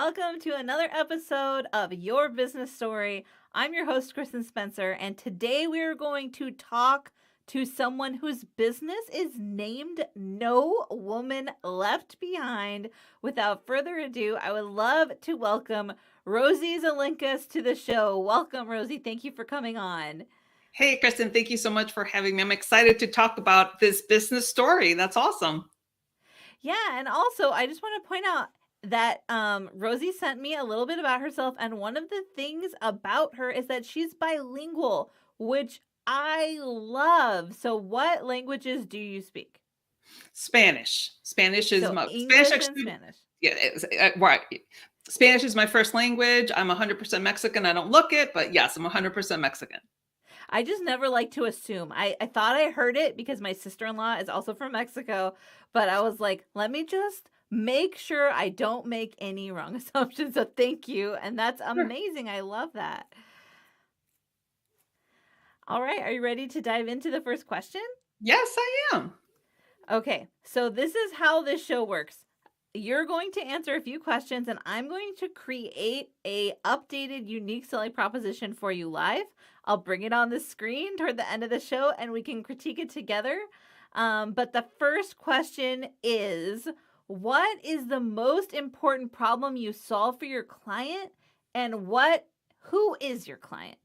Welcome to another episode of Your Business Story. I'm your host, Kristen Spencer, and today we are going to talk to someone whose business is named No Woman Left Behind. Without further ado, I would love to welcome Rosie Zilinskas to the show. Welcome, Rosie. Thank you for coming on. Hey, Kristen, thank you so much for having me. I'm excited to talk about this business story. That's awesome. Yeah, and also I just want to point out that Rosie sent me a little bit about herself, and one of the things about her is that she's bilingual, which I love. So what languages do you speak? Spanish. Spanish is So my Spanish. English and Actually, Spanish. yeah, right. Spanish is my first language. I'm 100% Mexican. I don't look it, but yes, I'm 100% Mexican. I just never like to assume. I thought I heard it because my sister-in-law is also from Mexico, but I was like, let me just make sure I don't make any wrong assumptions. So thank you. And that's Sure. amazing. I love that. All right. Are you ready to dive into the first question? Yes, I am. Okay. So this is how this show works. You're going to answer a few questions and I'm going to create a updated unique selling proposition for you live. I'll bring it on the screen toward the end of the show and we can critique it together. But the first question is, what is the most important problem you solve for your client and who is your client?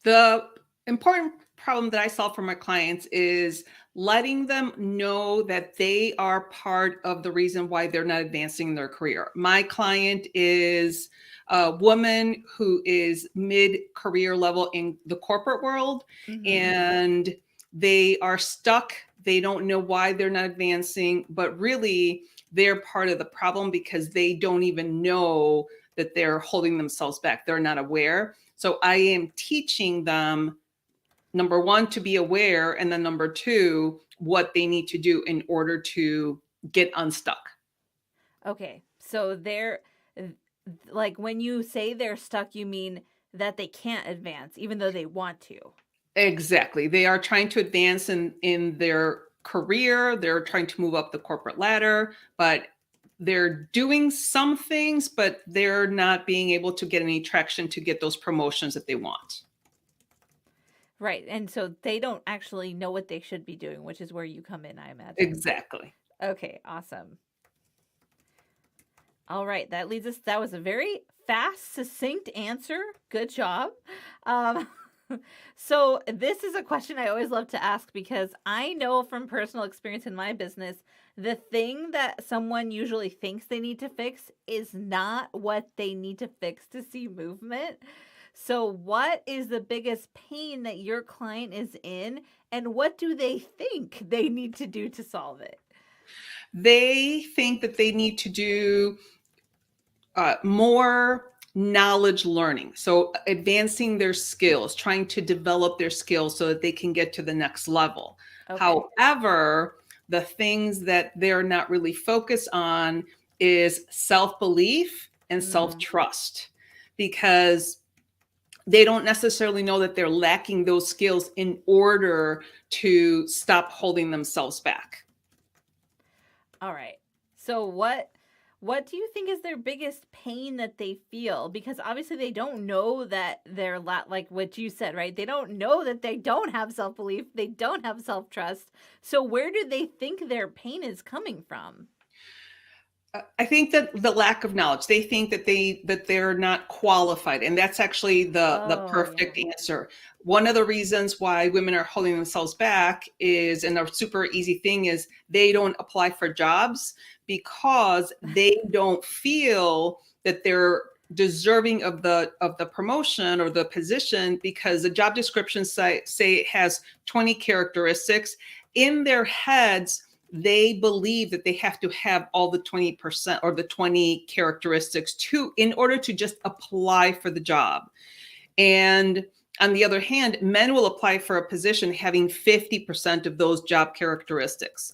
The important problem that I solve for my clients is letting them know that they are part of the reason why they're not advancing their career. My client is a woman who is mid-career level in the corporate world, and they are stuck. They don't know why they're not advancing, but really they're part of the problem because they don't even know that they're holding themselves back. They're not aware. So I am teaching them, number one, to be aware, and then number two, what they need to do in order to get unstuck. Okay. So they're like, when you say they're stuck, you mean that they can't advance even though they want to. Exactly. They are trying to advance in their career. They're trying to move up the corporate ladder, but they're doing some things, but they're not being able to get any traction to get those promotions that they want. Right. And so they don't actually know what they should be doing, which is where you come in, I imagine. Exactly. Okay, awesome. All right, that leads us, that was a very fast, succinct answer. Good job. So this is a question I always love to ask because I know from personal experience in my business, the thing that someone usually thinks they need to fix is not what they need to fix to see movement. So what is the biggest pain that your client is in, and what do they think they need to do to solve it? They think that they need to do more knowledge learning. So advancing their skills, trying to develop their skills so that they can get to the next level. Okay. However, the things that they're not really focused on is self-belief and self-trust, because they don't necessarily know that they're lacking those skills in order to stop holding themselves back. All right. So what do you think is their biggest pain that they feel? Because obviously they don't know that they're like what you said, right? They don't know that they don't have self-belief, they don't have self-trust. So where do they think their pain is coming from? I think that the lack of knowledge, they think that they're not qualified, and that's actually the perfect answer. One of the reasons why women are holding themselves back is, and a super easy thing is, they don't apply for jobs because they don't feel that they're deserving of the promotion or the position, because the job description say it has 20 characteristics. In their heads, they believe that they have to have all the 20% or the 20 characteristics in order to just apply for the job. And on the other hand, men will apply for a position having 50% of those job characteristics.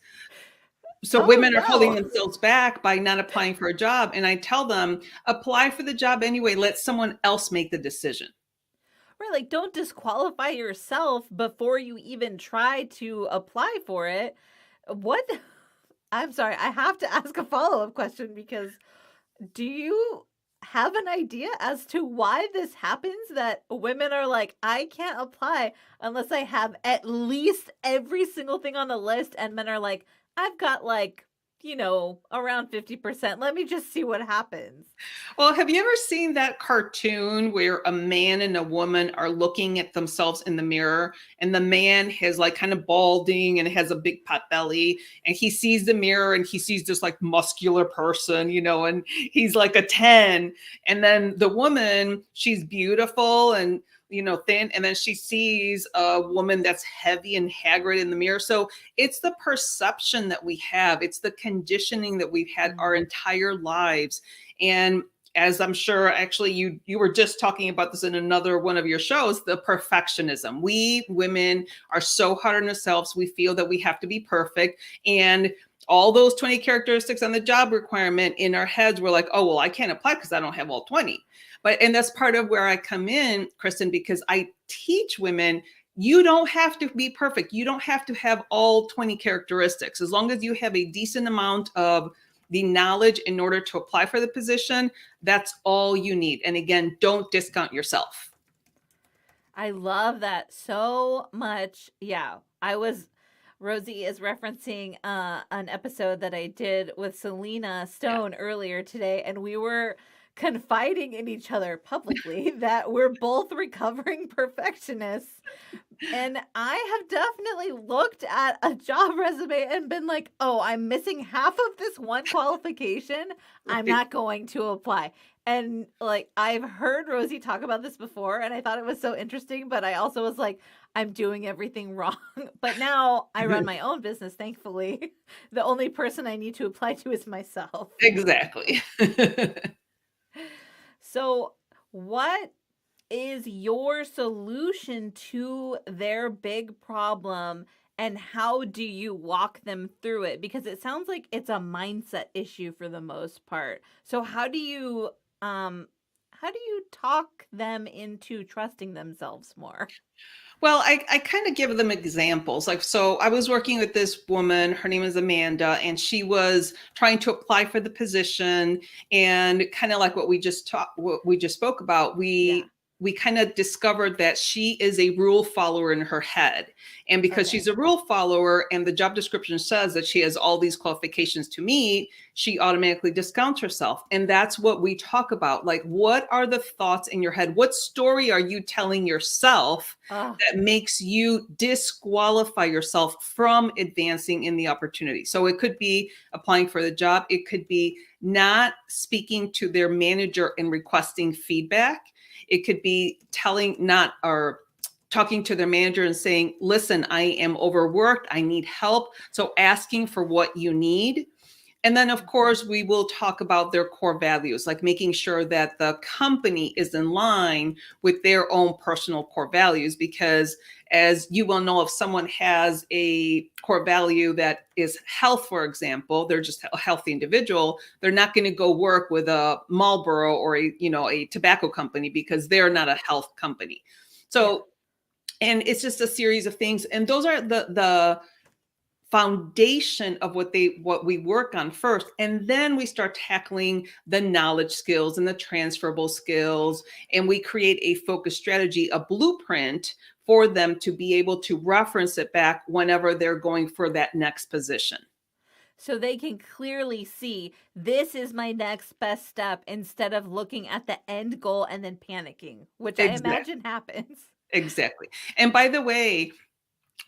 So women are holding themselves back by not applying for a job. And I tell them, apply for the job anyway, let someone else make the decision. Right, like don't disqualify yourself before you even try to apply for it. What? I'm sorry, I have to ask a follow-up question because Do you have an idea as to why this happens, that women are like, I can't apply unless I have at least every single thing on the list, and men are like, I've got like, around 50%. Let me just see what happens. Well, have you ever seen that cartoon where a man and a woman are looking at themselves in the mirror, and the man has like kind of balding and has a big pot belly, and he sees the mirror and he sees this like muscular person, and he's like a 10. And then the woman, she's beautiful and thin, and then she sees a woman that's heavy and haggard in the mirror. So it's the perception that we have, it's the conditioning that we've had our entire lives. And as I'm sure actually you were just talking about this in another one of your shows, the perfectionism. We women are so hard on ourselves. We feel that we have to be perfect. And all those 20 characteristics on the job requirement, in our heads, we're like, oh, well, I can't apply because I don't have all 20. And that's part of where I come in, Kristen, because I teach women, you don't have to be perfect. You don't have to have all 20 characteristics. As long as you have a decent amount of the knowledge in order to apply for the position, that's all you need. And again, don't discount yourself. I love that so much. Yeah. Rosie is referencing an episode that I did with Selena Stone earlier today, and we were confiding in each other publicly that we're both recovering perfectionists. And I have definitely looked at a job resume and been like, oh, I'm missing half of this one qualification. I'm not going to apply. And like, I've heard Rosie talk about this before, and I thought it was so interesting, but I also was like, I'm doing everything wrong. But now I run my own business, thankfully. The only person I need to apply to is myself. Exactly. So, what is your solution to their big problem, and how do you walk them through it? Because it sounds like it's a mindset issue for the most part. So how do you talk them into trusting themselves more? Well, I kind of give them examples. Like, so I was working with this woman, her name is Amanda, and she was trying to apply for the position. And kind of like what we just spoke about, we kind of discovered that she is a rule follower in her head. And because she's a rule follower and the job description says that she has all these qualifications to meet, she automatically discounts herself. And that's what we talk about. Like, what are the thoughts in your head? What story are you telling yourself that makes you disqualify yourself from advancing in the opportunity? So it could be applying for the job. It could be not speaking to their manager and requesting feedback. It could be talking to their manager and saying, listen, I am overworked. I need help. So asking for what you need. And then, of course, we will talk about their core values, like making sure that the company is in line with their own personal core values. Because as you will know, if someone has a core value that is health, for example, they're just a healthy individual, they're not going to go work with a Marlboro or a tobacco company because they're not a health company. So, and it's just a series of things. And those are the foundation of what we work on first. And then we start tackling the knowledge skills and the transferable skills. And we create a focus strategy, a blueprint for them to be able to reference it back whenever they're going for that next position. So they can clearly see, this is my next best step, instead of looking at the end goal and then panicking, which I imagine happens. Exactly. And by the way,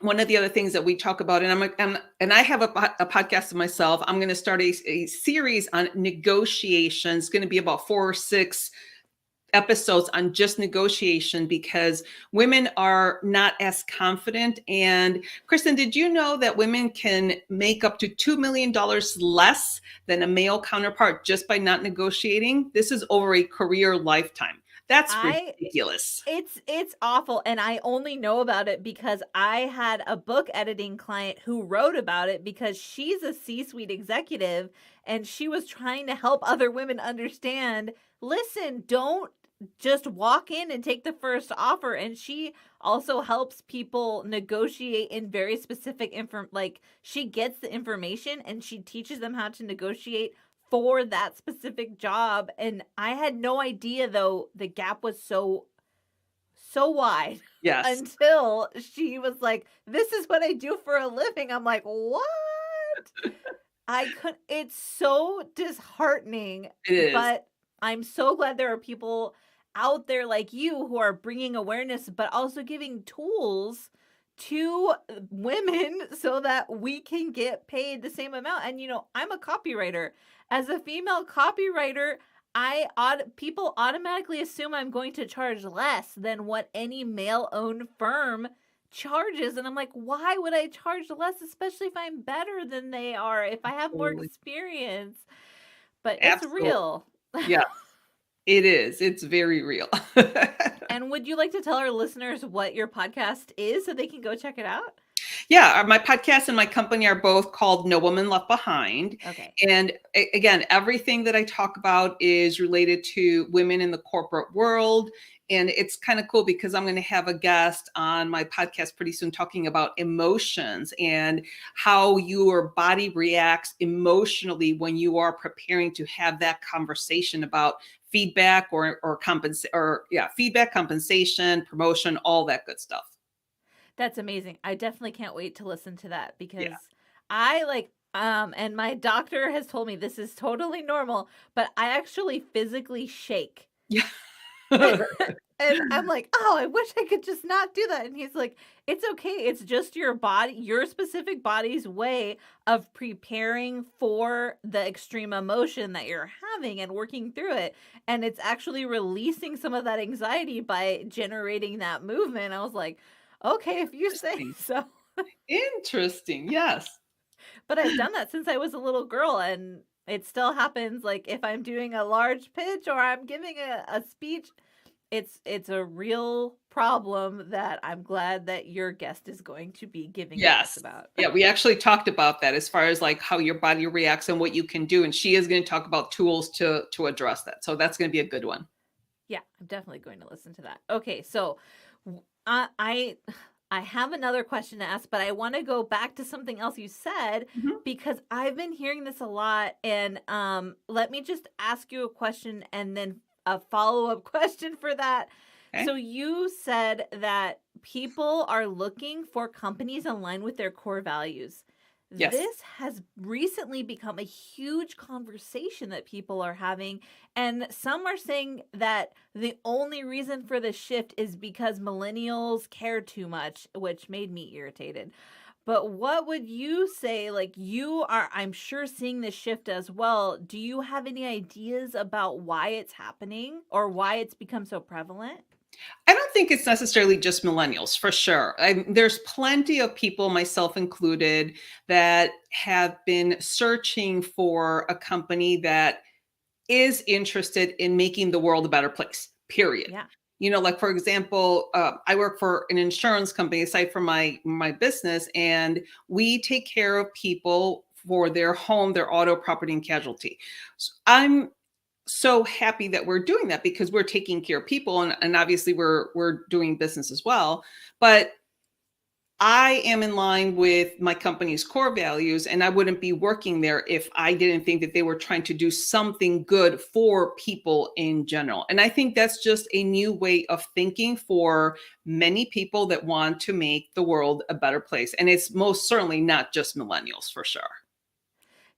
one of the other things that we talk about, and I have a podcast of myself, I'm going to start a series on negotiations. It's going to be about 4 or 6 episodes on just negotiation, because women are not as confident. And Kristen, did you know that women can make up to $2 million less than a male counterpart just by not negotiating? This is over a career lifetime. That's ridiculous. It's awful. And I only know about it because I had a book editing client who wrote about it, because she's a C-suite executive and she was trying to help other women understand, listen, don't just walk in and take the first offer. And she also helps people negotiate in very specific like, she gets the information and she teaches them how to negotiate for that specific job. And I had no idea, though, the gap was so wide Yes, until she was like, "This is what I do for a living." I'm like, "What?" I could It's so disheartening, it is. but I'm so glad there are people out there like you who are bringing awareness, but also giving tools to women so that we can get paid the same amount. And I'm a copywriter. As a female copywriter, people automatically assume I'm going to charge less than what any male-owned firm charges, and I'm like, why would I charge less, especially if I'm better than they are, if I have more Absolutely. experience? But it's Absolutely. real. Yeah, it is. It's very real. And would you like to tell our listeners what your podcast is so they can go check it out? Yeah, my podcast and my company are both called No Woman Left Behind. Okay. And again, everything that I talk about is related to women in the corporate world. And it's kind of cool because I'm going to have a guest on my podcast pretty soon talking about emotions and how your body reacts emotionally when you are preparing to have that conversation about feedback feedback, compensation, promotion, all that good stuff. That's amazing. I definitely can't wait to listen to that because Yeah. I like and my doctor has told me this is totally normal, but I actually physically shake. Yeah. And I'm like, "Oh, I wish I could just not do that." And he's like, "It's okay. It's just your body, your specific body's way of preparing for the extreme emotion that you're having and working through it. And it's actually releasing some of that anxiety by generating that movement." I was like, "Okay, if you say Interesting. so." Interesting. Yes. But I've done that since I was a little girl, and it still happens, like, if I'm doing a large pitch or I'm giving a speech. It's a real problem that I'm glad that your guest is going to be giving advice Yes. about. Yeah, we actually talked about that as far as like how your body reacts and what you can do. And she is going to talk about tools to address that. So that's going to be a good one. Yeah, I'm definitely going to listen to that. Okay, so I have another question to ask, but I want to go back to something else you said Mhm. because I've been hearing this a lot. And let me just ask you a question and then a follow-up question for that. Okay. So you said that people are looking for companies aligned with their core values. Yes. This has recently become a huge conversation that people are having, and some are saying that the only reason for the shift is because millennials care too much, which made me irritated. But what would you say? Like, you are, I'm sure, seeing this shift as well. Do you have any ideas about why it's happening or why it's become so prevalent? I don't think it's necessarily just millennials for sure. There's plenty of people, myself included, that have been searching for a company that is interested in making the world a better place, period. Yeah. Like for example, I work for an insurance company aside from my business, and we take care of people for their home, their auto, property, and casualty. So I'm so happy that we're doing that because we're taking care of people, and obviously we're doing business as well. But I am in line with my company's core values, and I wouldn't be working there if I didn't think that they were trying to do something good for people in general. And I think that's just a new way of thinking for many people that want to make the world a better place. And it's most certainly not just millennials for sure.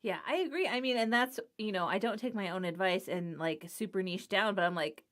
Yeah, I agree. I mean, and that's, I don't take my own advice and like super niche down, but I'm like,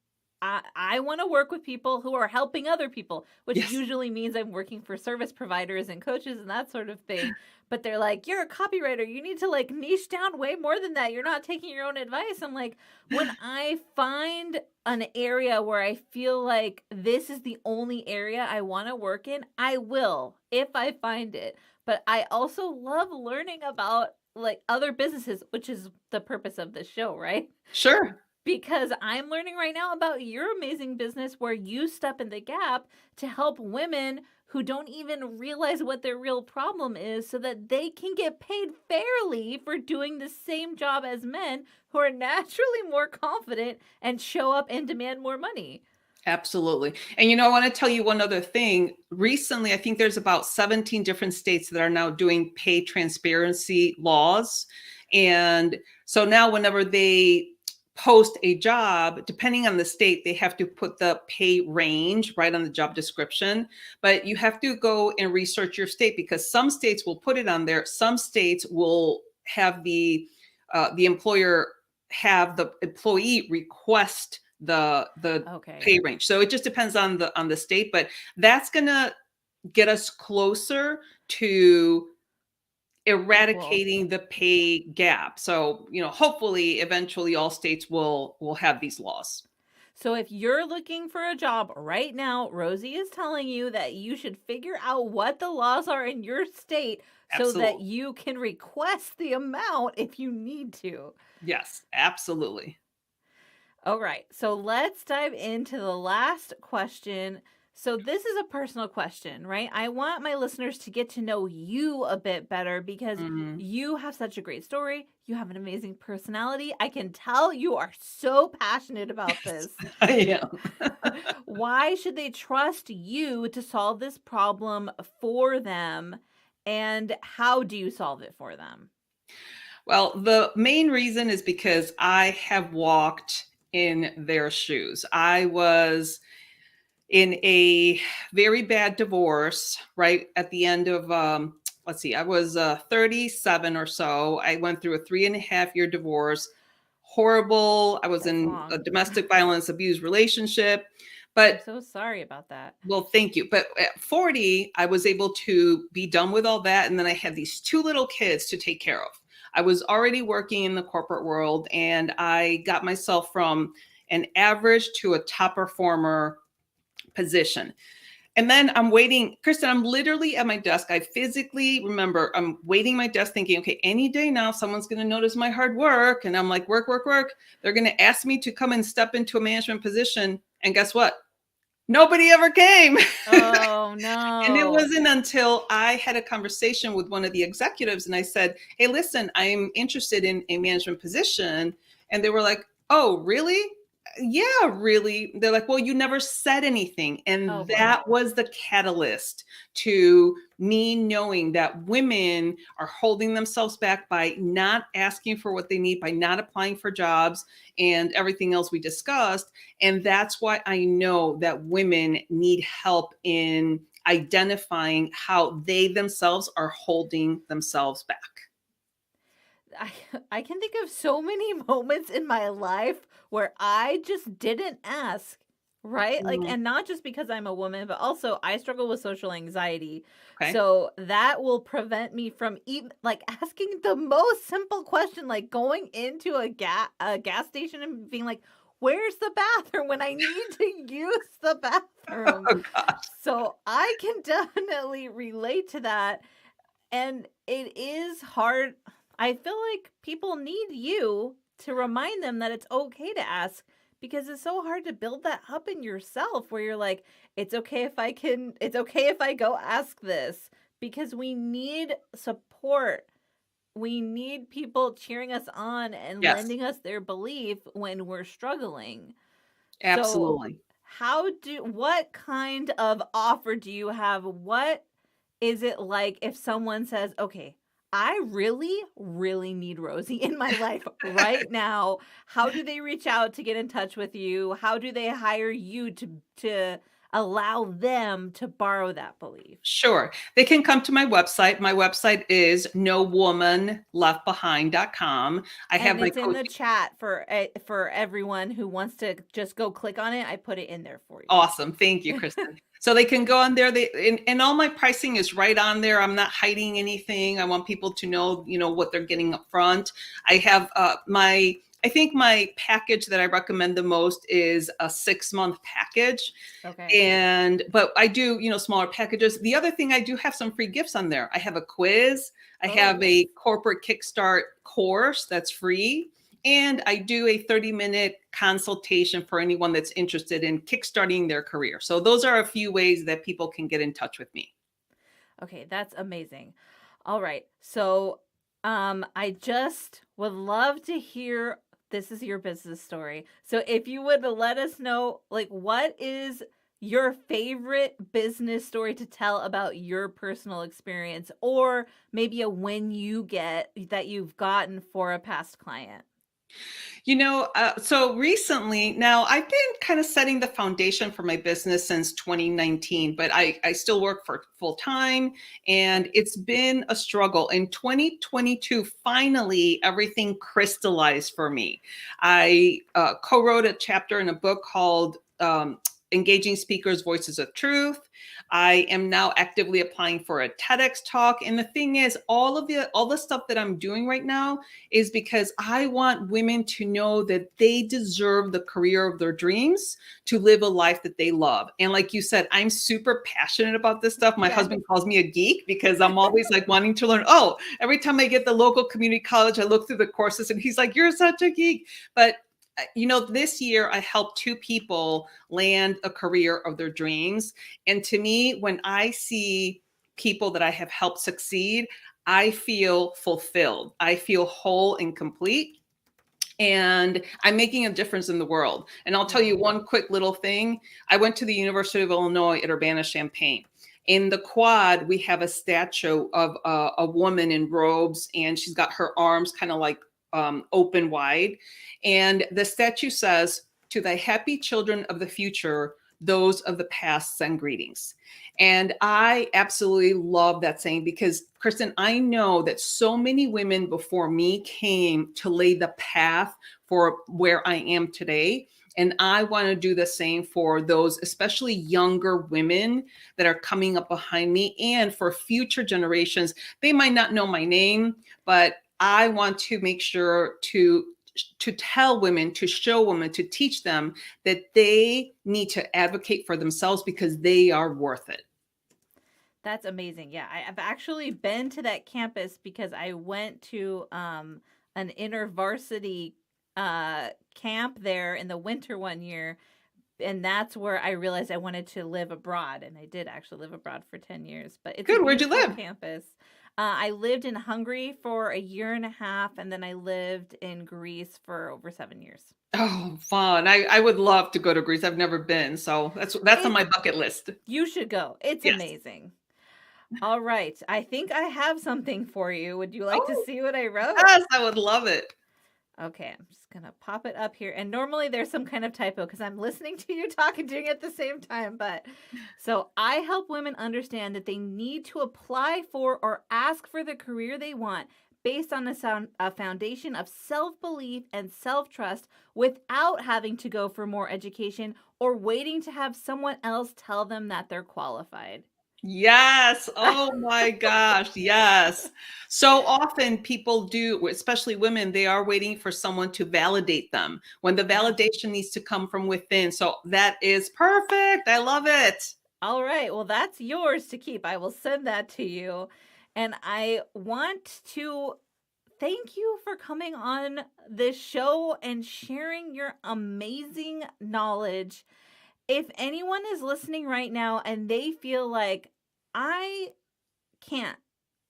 I want to work with people who are helping other people, which Yes. usually means I'm working for service providers and coaches and that sort of thing. But they're like, you're a copywriter. You need to like niche down way more than that. You're not taking your own advice. I'm like, when I find an area where I feel like this is the only area I want to work in, I will if I find it. But I also love learning about like other businesses, which is the purpose of this show, right? Sure. Because I'm learning right now about your amazing business where you step in the gap to help women who don't even realize what their real problem is so that they can get paid fairly for doing the same job as men who are naturally more confident and show up and demand more money. Absolutely. And I want to tell you one other thing. Recently, I think there's about 17 different states that are now doing pay transparency laws. And so now whenever they post a job, depending on the state, they have to put the pay range right on the job description. But you have to go and research your state, because some states will put it on there. Some states will have the employer have the employee request the Okay. pay range. So it just depends on the state, but that's gonna get us closer to eradicating the pay gap. So, hopefully eventually all states will have these laws. So if you're looking for a job right now, Rosie is telling you that you should figure out what the laws are in your state so that Absolutely. you can request the amount if you need to. Yes, absolutely. All right. So let's dive into the last question. So this is a personal question, right? I want my listeners to get to know you a bit better because Mhm. you have such a great story. You have an amazing personality. I can tell you are so passionate about this. I am. Why should they trust you to solve this problem for them? And how do you solve it for them? Well, the main reason is because I have walked in their shoes. I was in a very bad divorce right at the end of let's see, I was 37 or so. I went through a 3.5 year divorce. Horrible. I was That's in a long. domestic violence abuse relationship. I'm But so sorry about that. well, thank you. But at 40, I was able to be done with all that. And then I had these two little kids to take care of. I was already working in the corporate world, and I got myself from an average to a top performer position. And then I'm waiting, Kristen, I'm literally at my desk. I physically remember I'm waiting my desk thinking, okay, any day now, someone's going to notice my hard work. And I'm like, work, work, work. They're going to ask me to come and step into a management position. And guess what? Nobody ever came. Oh, And it no. wasn't until I had a conversation with one of the executives and I said, hey, listen, I'm interested in a management position. And they were like, oh, really? Yeah, really. They're like, well, you never said anything. Oh, And boy. that was the catalyst to me knowing that women are holding themselves back by not asking for what they need, by not applying for jobs and everything else we discussed. And that's why I know that women need help in identifying how they themselves are holding themselves back. I, I can think of so many moments in my life where I just didn't ask, right? Like, Mhm. and not just because I'm a woman, but also I struggle with social anxiety. Okay. So that will prevent me from even like asking the most simple question, like going into a gas station and being like, "Where's the bathroom?" when I need to use the bathroom. Oh gosh. So I can definitely relate to that. And it is hard. I feel like people need you to remind them that it's okay to ask because it's so hard to build that up in yourself where you're like, it's okay if I go ask this because we need support. We need people cheering us on and Yes, lending us their belief when we're struggling. So, absolutely. what kind of offer do you have? What is it like if someone says, okay, I really, really need Rosie in my life right now? How do they reach out to get in touch with you? How do they hire you to allow them to borrow that belief? Sure. They can come to my website. My website is nowomanleftbehind.com. I have And my it's in the coaching. chat for everyone who wants to just go click on it. I put it in there for Awesome. Thank you, you. Kristen. So they can go on there. And all my pricing is right on there. I'm not hiding anything. I want people to know, what they're getting up front. I have I think my package that I recommend the most is a 6-month package. Okay. But I do, smaller packages. The other thing, I do have some free gifts on there. I have a quiz. I have Oh. a corporate kickstart course that's free. And I do a 30-minute consultation for anyone that's interested in kickstarting their career. So those are a few ways that people can get in touch with me. Okay, that's amazing. All right. So, I just would love to hear this is your business story. So if you would let us know like what is your favorite business story to tell about your personal experience, or maybe a win you get that you've gotten for a past client? So recently, now I've been kind of setting the foundation for my business since 2019, but I still work for full time, and it's been a struggle. In 2022, finally, everything crystallized for me. I co wrote a chapter in a book called Engaging Speakers, Voices of Truth. I am now actively applying for a TEDx talk. And the thing is, all the stuff that I'm doing right now is because I want women to know that they deserve the career of their dreams, to live a life that they love. And like you said, I'm super passionate about this stuff. My Yeah. husband calls me a geek because I'm always like wanting to learn. Oh, every time I get the local community college, I look through the courses and he's like, you're such a geek. But this year I helped 2 people land a career of their dreams. And to me, when I see people that I have helped succeed, I feel fulfilled. I feel whole and complete. And I'm making a difference in the world. And I'll tell you one quick little thing. I went to the University of Illinois at Urbana-Champaign. In the quad, we have a statue of a woman in robes, and she's got her arms kind of like open wide. And the statue says, "To the happy children of the future, those of the past send greetings." And I absolutely love that saying because, Kristen, I know that so many women before me came to lay the path for where I am today. And I want to do the same for those, especially younger women that are coming up behind me, and for future generations. They might not know my name, but I want to make sure to tell women, to show women, to teach them that they need to advocate for themselves because they are worth it. That's amazing. Yeah, I've actually been to that campus because I went to an intervarsity camp there in the winter one year, and that's where I realized I wanted to live abroad, and I did actually live abroad for 10 years. But it's a Good. Where'd you beautiful live? campus. I lived in Hungary for a year and a half, and then I lived in Greece for over 7 years. Oh, fun. I would love to go to Greece. I've never been. So that's on It's my bucket list. You should go. It's Yes. amazing. All right. I think I have something for you. Would you like to Oh, see what I wrote? yes, I would love it. Okay, I'm just going to pop it up here. And normally there's some kind of typo because I'm listening to you talk and doing it at the same time. But so I help women understand that they need to apply for or ask for the career they want based on a foundation of self belief and self trust without having to go for more education or waiting to have someone else tell them that they're qualified. Yes. Oh my gosh. Yes. So often people do, especially women, they are waiting for someone to validate them when the Yeah. validation needs to come from within. So that is perfect. I love it. All right. Well, that's yours to keep. I will send that to you. And I want to thank you for coming on this show and sharing your amazing knowledge. If anyone is listening right now and they feel like I can't,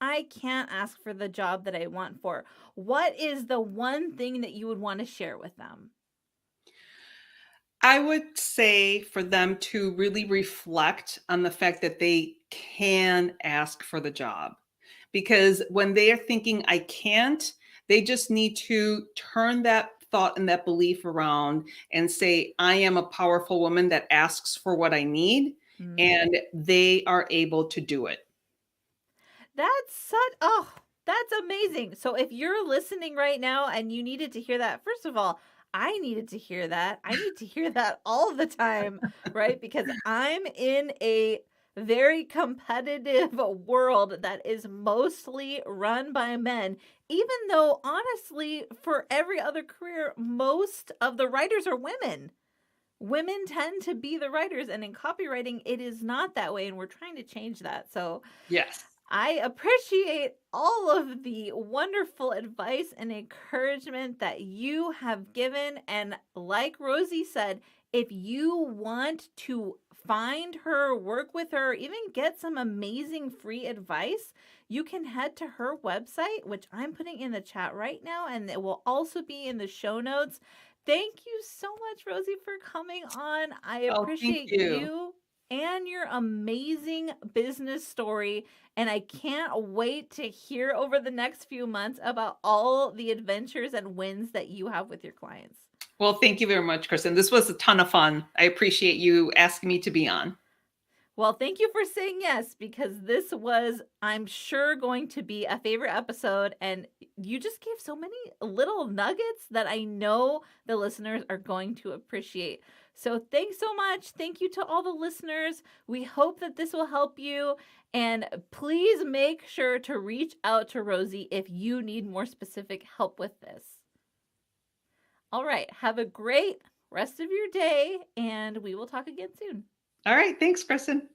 I can't ask for the job that I want for, what is the one thing that you would want to share with them? I would say for them to really reflect on the fact that they can ask for the job. Because when they are thinking, I can't, they just need to turn that thought and that belief around and say, I am a powerful woman that asks for what I need, Mm. and they are able to do it. That's amazing. So if you're listening right now and you needed to hear that, first of all, I needed to hear that. I need to hear that all the time, right? Because I'm in a very competitive world that is mostly run by men, even though honestly, for every other career, most of the writers are women. Women tend to be the writers, and in copywriting, it is not that way, and we're trying to change that. So Yes. I appreciate all of the wonderful advice and encouragement that you have given. And like Rosie said, if you want to find her, work with her, even get some amazing free advice, you can head to her website, which I'm putting in the chat right now, and it will also be in the show notes. Thank you so much, Rosie, for coming on. I Oh, thank appreciate you. you. and your amazing business story. And I can't wait to hear over the next few months about all the adventures and wins that you have with your clients. Well, thank you very much, Kristen. This was a ton of fun. I appreciate you asking me to be on. Well, thank you for saying yes, because this was, I'm sure, going to be a favorite episode. And you just gave so many little nuggets that I know the listeners are going to appreciate. So thanks so much. Thank you to all the listeners. We hope that this will help you. And please make sure to reach out to Rosie if you need more specific help with this. All right. Have a great rest of your day, and we will talk again soon. All right. Thanks, Kristen.